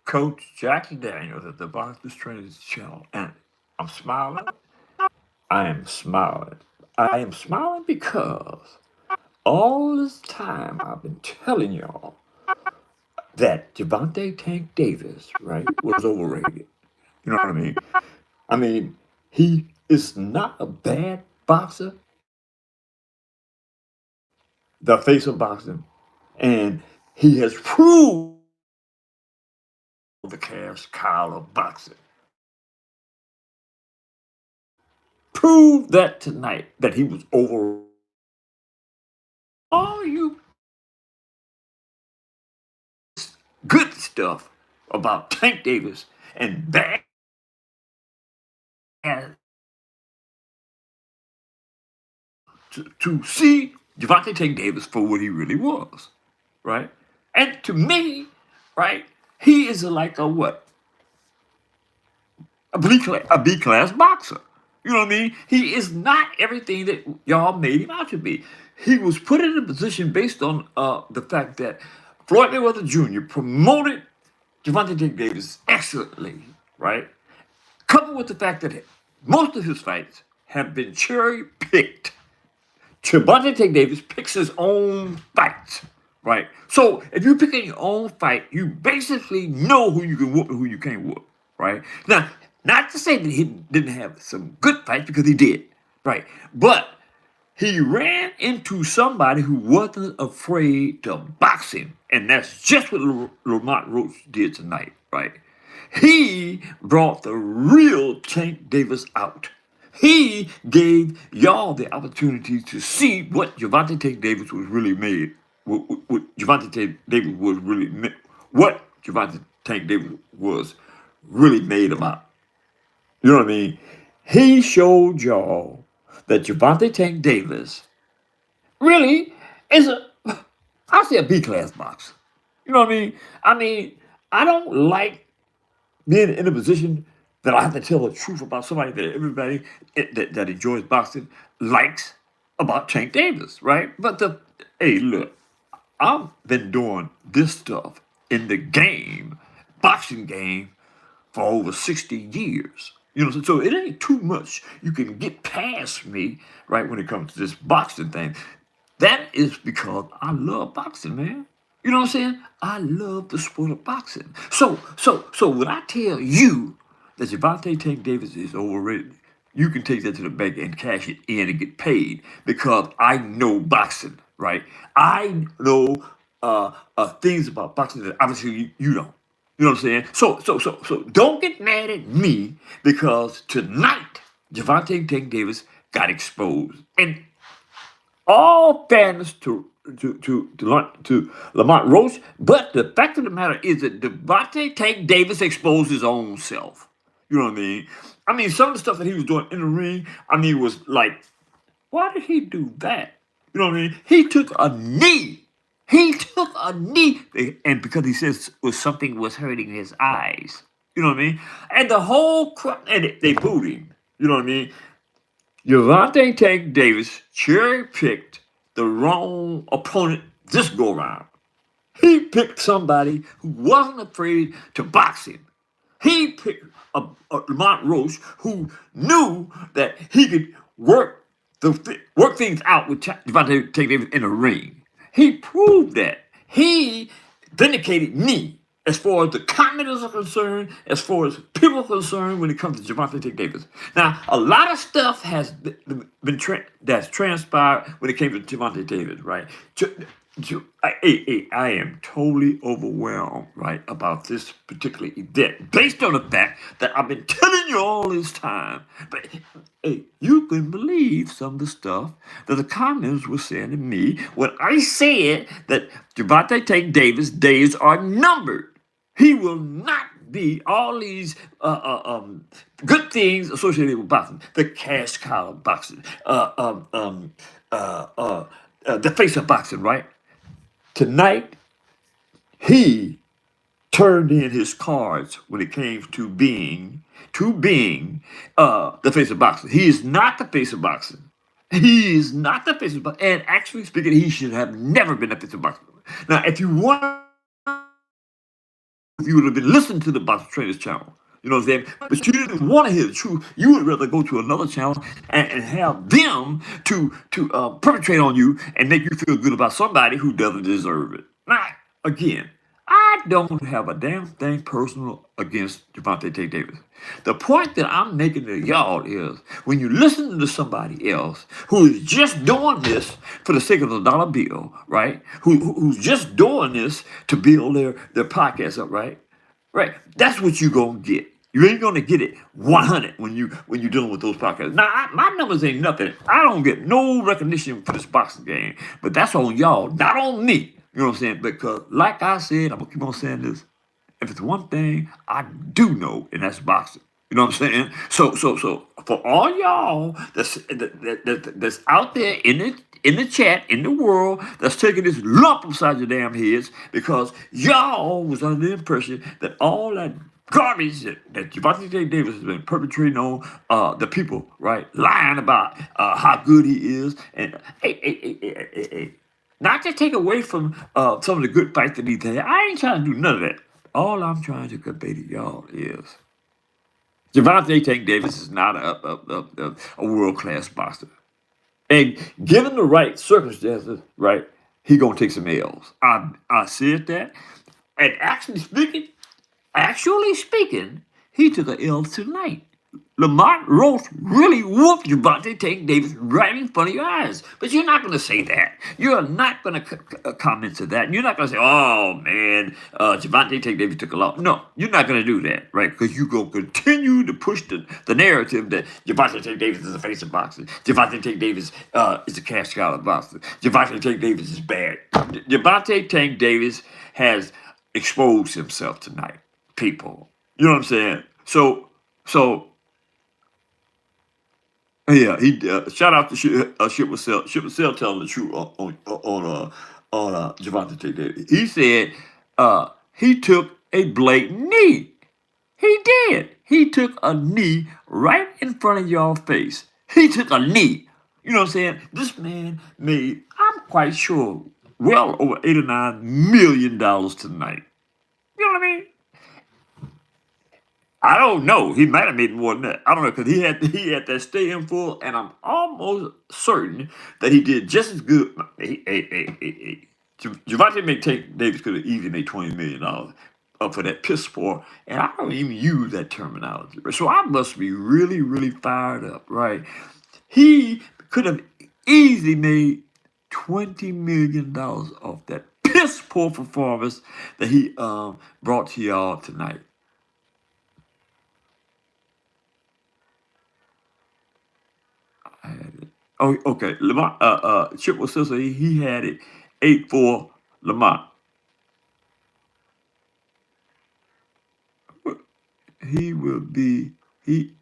Coach Jackie Daniels at the Boxers Training Channel, and I'm smiling. I am smiling. I am smiling because all this time I've been telling y'all that Gervonta Tank Davis, right, was overrated. You know what I mean? I mean, he is not a bad boxer, the face of boxing, and he has proved the cash cow of boxing. Proved that tonight that he was over. All you good stuff about Tank Davis and bad to see Gervonta Tank Davis for what he really was, right? And to me, right, he is like a what? A B class boxer. You know what I mean? He is not everything that y'all made him out to be. He was put in a position based on the fact that Floyd Mayweather Jr. promoted Gervonta Tank Davis excellently, right? Coupled with the fact that most of his fights have been cherry picked. Gervonta Tank Davis picks his own fights, right? So if you're picking your own fight, you basically know who you can whoop and who you can't whoop, right? Now, not to say that he didn't have some good fights, because he did, right? But he ran into somebody who wasn't afraid to box him, and that's just what Lamont Roach did tonight, right? He brought the real Tank Davis out. He gave y'all the opportunity to see what Gervonta Tank Davis was really made. What Gervonta Tank Davis was really what Gervonta Tank Davis was really made about. You know what I mean? He showed y'all that Gervonta Tank Davis really is I say a B class boxer. You know what I mean? I mean, I don't like being in a position that I have to tell the truth about somebody that everybody that enjoys boxing likes about Tank Davis, right? But hey, look, I've been doing this stuff in the game, boxing game, for over 60 years. You know, so it ain't too much you can get past me, right, when it comes to this boxing thing. That is because I love boxing, man. You know what I'm saying? I love the sport of boxing. So when I tell you that Gervonta Tank Davis is overrated, you can take that to the bank and cash it in and get paid, because I know boxing, right? I know things about boxing that obviously you don't. You know what I'm saying? So don't get mad at me because tonight Gervonta Tank Davis got exposed. And all fairness to Lamont Roach, but the fact of the matter is that Devontae Tank Davis exposed his own self. You know what I mean? I mean, some of the stuff that he was doing in the ring, I mean, was like, why did he do that? You know what I mean? He took a knee. He took a knee, and because he says was something was hurting his eyes. You know what I mean? And the whole crowd, and they booed him. You know what I mean? Gervonta Tank Davis cherry picked the wrong opponent this go round. He picked somebody who wasn't afraid to box him. He picked a Lamont Roach who knew that he could work things out with Gervonta Tank Davis in the ring. He proved that. He vindicated me as far as the commenters are concerned, as far as people are concerned when it comes to Gervonta Tank Davis. Now, a lot of stuff has that's transpired when it came to Gervonta Davis, right? I am totally overwhelmed, right, about this particular event, based on the fact that I've been telling you all this time. But hey, you couldn't believe some of the stuff that the comments were saying to me when I said that Gervonta Tank Davis' days are numbered. He will not be all these good things associated with boxing, the cash cow of boxing, the face of boxing, right? Tonight, he turned in his cards when it came to being the face of boxing. He is not the face of boxing. He is not the face of boxing. And actually speaking, he should have never been the face of boxing. Now, if you want you would have been listening to the Boxing Trainers channel. You know what I'm saying? But you didn't want to hear the truth. You would rather go to another channel and have them to perpetrate on you and make you feel good about somebody who doesn't deserve it. Now, again, I don't have a damn thing personal against Gervonta Davis. The point that I'm making to y'all is when you listen to somebody else who is just doing this for the sake of the dollar bill, right? Who's just doing this to build their podcast up, right? Right. That's what you're gonna get. You ain't gonna get it 100 when you're dealing with those podcasts. Now, my numbers ain't nothing. I don't get no recognition for this boxing game, but that's on y'all, not on me. You know what I'm saying? Because, like I said, I'm gonna keep on saying this. If it's one thing I do know, and that's boxing. You know what I'm saying? So for all y'all that's out there in the chat in the world that's taking this lump upside your damn heads because y'all was under the impression that all that garbage that Gervonta Davis has been perpetrating on the people, right? Lying about how good he is, and hey. Not to take away from some of the good fights that he's had. I ain't trying to do none of that. All I'm trying to convey to y'all is Gervonta Tank Davis is not a world class boxer. And given the right circumstances, right, he gonna take some L's. I said that. And actually speaking, he took an L tonight. Lamont Roach really whooped Gervonta Tank Davis right in front of your eyes. But you're not going to say that. You're not going to comment to that. You're not going to say, oh, man, Gervonta Tank Davis took a lot. No, you're not going to do that, right? Because you're going to continue to push the narrative that Gervonta Tank Davis is the face of boxing. Gervonta Tank Davis is a cash cow of boxing. Gervonta Tank Davis is bad. Gervonta Tank Davis has exposed himself tonight, people. You know what I'm saying? So yeah, he shout out to Ship with Sell. Ship with Sell telling the truth on Gervonta Davis. He said he took a blatant knee. He did. He took a knee right in front of y'all face. He took a knee. You know what I'm saying? This man made, I'm quite sure, well over $8 or $9 million tonight. You know what I mean? I don't know. He might have made more than that. I don't know because he had that stay in full, and I'm almost certain that he did just as good. Gervonta Davis could have easily made $20 million for that piss poor, and I don't even use that terminology. So I must be really, really fired up, right? He could have easily made $20 million off that piss poor performance that he brought to y'all tonight. I had it. Oh, okay. Lamont, Chip was sister. He had it 8-4 Lamont. He will be he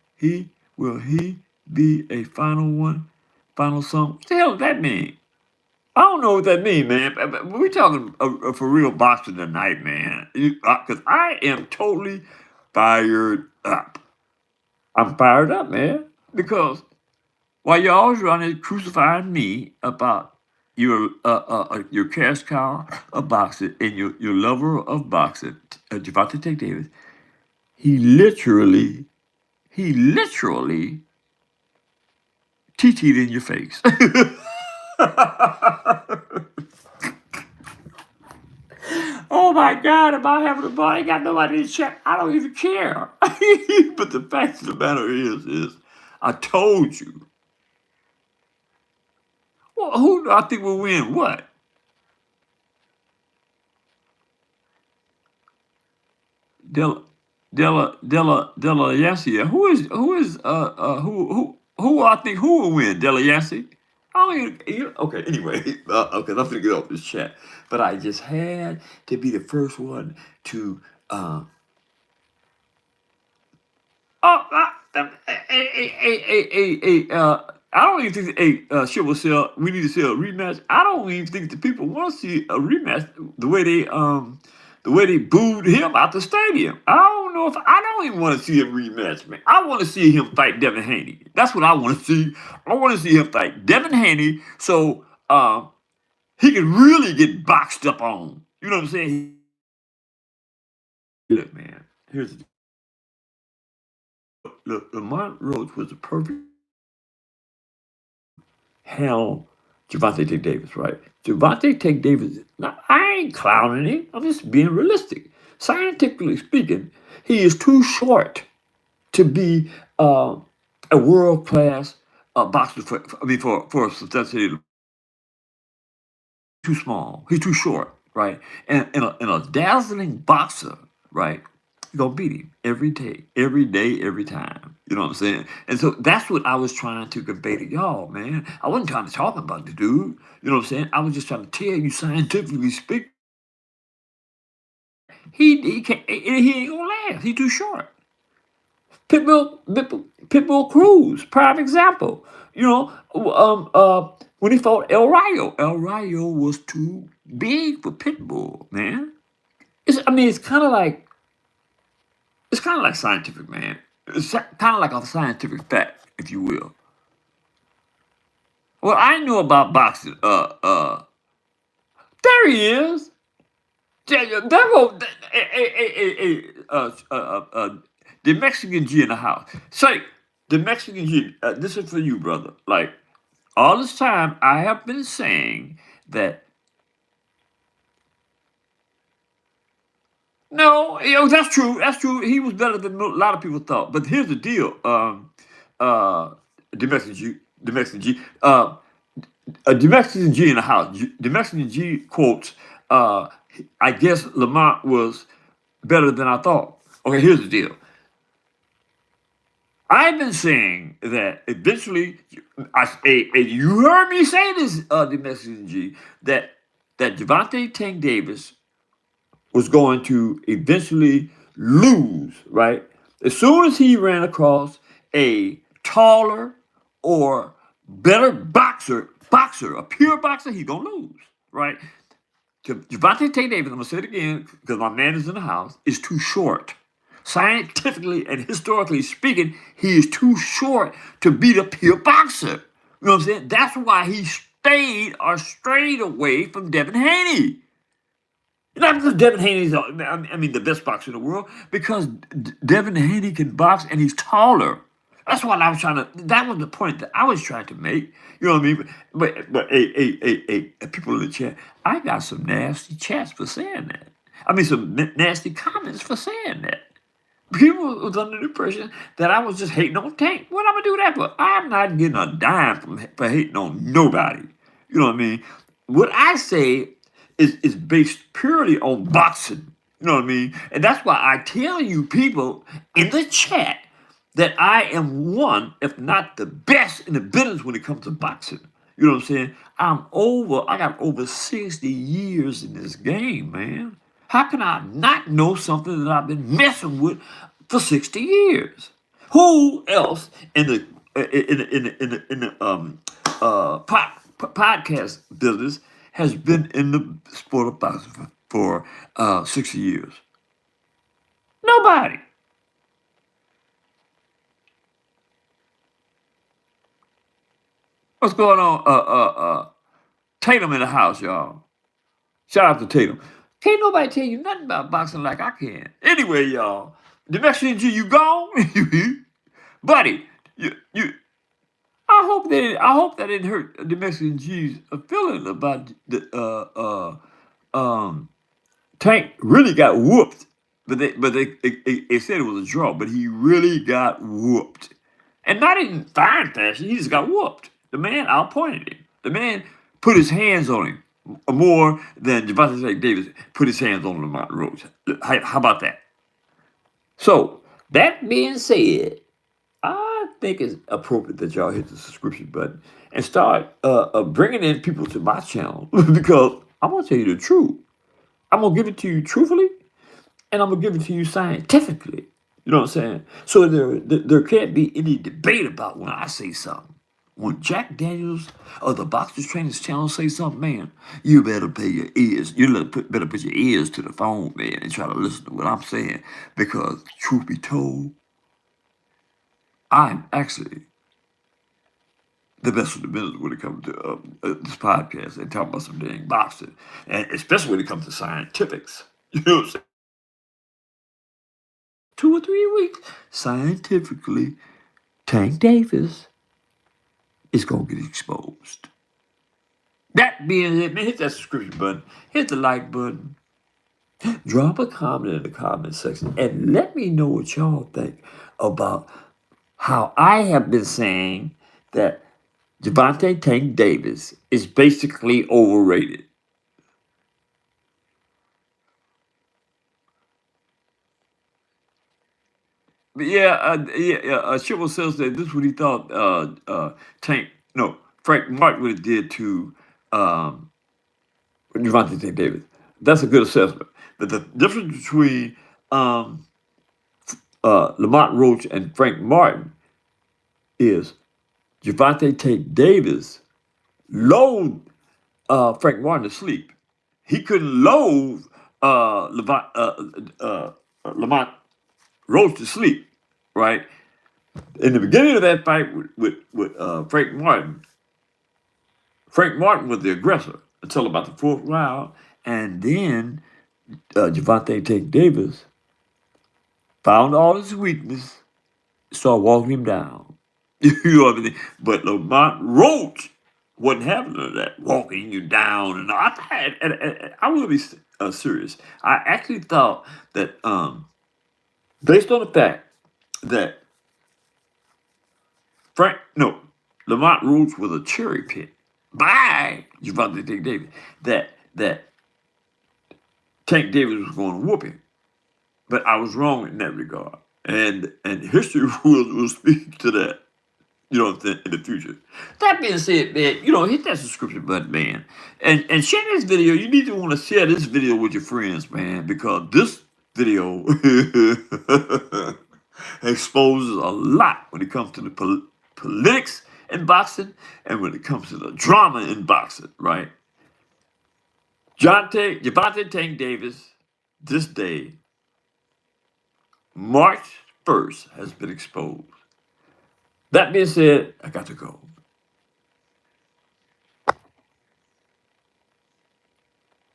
be a final one, final song. What the hell does that mean? I don't know what that means, man. But we're talking for real boxing tonight, man. Because I am totally fired up. I'm fired up, man. Because while you're always running crucifying me about your cash cow of boxing and your lover of boxing, Gervonta Davis, he literally TT'd in your face. Oh my God, am I having a ball? I ain't got nobody to check. I don't even care. But the fact of the matter is I told you. Well, who do I think will win what? Della Della Yassi. Who I think who will win? Della Yassi? I don't okay, anyway, okay, I'm gonna get off this chat. But I just had to be the first one to I don't even think shit will sell. We need to sell a rematch. I don't even think the people want to see a rematch. The way they booed him out the stadium. I don't know if I don't even want to see a rematch, man. I want to see him fight Devin Haney. That's what I want to see. I want to see him fight Devin Haney so he can really get boxed up on. You know what I'm saying? Look, man, here's the look. Lamont Roach was the perfect handle Gervonta Davis, right? Gervonta Davis. Now, I ain't clowning him. I'm just being realistic. Scientifically speaking, he is too short to be a world class boxer. For a substantiated, too small. He's too short, right? And a dazzling boxer, right? You're gonna beat him every day, every time. You know what I'm saying? And so that's what I was trying to convey to y'all, man. I wasn't trying to talk about the dude. You know what I'm saying? I was just trying to tell you, scientifically speaking, he can't. He ain't gonna last. He's too short. Pitbull Cruz, prime example. You know, when he fought El Rayo was too big for Pitbull, man. I mean, it's kind of like scientific, man. It's kind of like a scientific fact, if you will. Well, I know about boxing. There he is. The Mexican G in the house. Say, the Mexican G. This is for you, brother. Like all this time, I have been saying that no, that's true. That's true. He was better than a lot of people thought. But here's the deal. Uh, the Mexican G. The Mexican G. The Mexican G in the house. The Mexican G quotes. Uh, I guess Lamont was better than I thought. Okay, here's the deal. I've been saying that eventually, you heard me say this, the Mexican G, that Gervonta Tank Davis was going to eventually lose, right? As soon as he ran across a taller or better boxer, a pure boxer, he gonna lose, right? Gervonta Davis, I'm gonna say it again because my man is in the house, is too short. Scientifically and historically speaking, he is too short to beat a pure boxer. You know what I'm saying? That's why he stayed or strayed away from Devin Haney. Not because Devin Haney's, the best boxer in the world, because Devin Haney can box and he's taller. That's what I was trying to. That was the point that I was trying to make. You know what I mean? But hey, people in the chat, I got some nasty chats for saying that. I mean, some nasty comments for saying that. People was under the impression that I was just hating on Tank. What I'm gonna do that for? I'm not getting a dime for hating on nobody. You know what I mean? What I say is based purely on boxing. You know what I mean? And that's why I tell you people in the chat that I am one, if not the best in the business when it comes to boxing. You know what I'm saying? I got over 60 years in this game, man. How can I not know something that I've been messing with for 60 years? Who else in the podcast business has been in the sport of boxing for 60 years? Nobody. What's going on? Tatum in the house, y'all. Shout out to Tatum. Can't nobody tell you nothing about boxing like I can. Anyway, y'all, the Mexican G, you gone, buddy. You. I hope that didn't hurt the Mexican G's feeling about the Tank really got whooped, they said it was a draw, but he really got whooped, and not in fine fashion. He just got whooped. The man outpointed him. The man put his hands on him more than Gervonta Davis put his hands on Lamont Roach. How about that? So that being said, I think it's appropriate that y'all hit the subscription button and start bringing in people to my channel because I'm gonna tell you the truth. I'm gonna give it to you truthfully, and I'm gonna give it to you scientifically. You know what I'm saying? So there can't be any debate about when I say something. When Jack Daniels of the Boxers Trainers channel say something, man, you better pay your ears. Better put your ears to the phone, man, and try to listen to what I'm saying. Because truth be told, I'm actually the best of the business when it comes to this podcast and talk about some dang boxing, and especially when it comes to scientifics. You know what I'm saying? 2 or 3 weeks, scientifically, Tank Davis is going to get exposed. That being it, man, hit that subscription button, hit the like button, drop a comment in the comment section, and let me know what y'all think about how I have been saying that Gervonta Tank Davis is basically overrated. But Triple says that this is what he thought Tank, no, Frank Martin would have did to um, Gervonta Tank Davis. That's a good assessment. But the difference between um, Lamont Roach and Frank Martin is Gervonta Tank Davis lulled Frank Martin to sleep. He couldn't lull Lamont Roach to sleep, right? In the beginning of that fight with Frank Martin was the aggressor until about the fourth round, and then Gervonta Tank Davis found all his weakness, started walking him down. You know what I mean? But Lamont Roach wasn't having none of that, walking you down. And I will be serious. I actually thought that, based on the fact that Lamont Roach was a cherry pick by Gervonta Tank Davis, that Tank Davis was going to whoop him. But I was wrong in that regard. And history will speak to that, you know, in the future. That being said, man, hit that subscription button, man. And share this video. You need to want to share this video with your friends, man, because this video exposes a lot when it comes to the politics in boxing and when it comes to the drama in boxing, right? Gervonta Tank Davis, this day, March 1st, has been exposed. That being said, I got to go.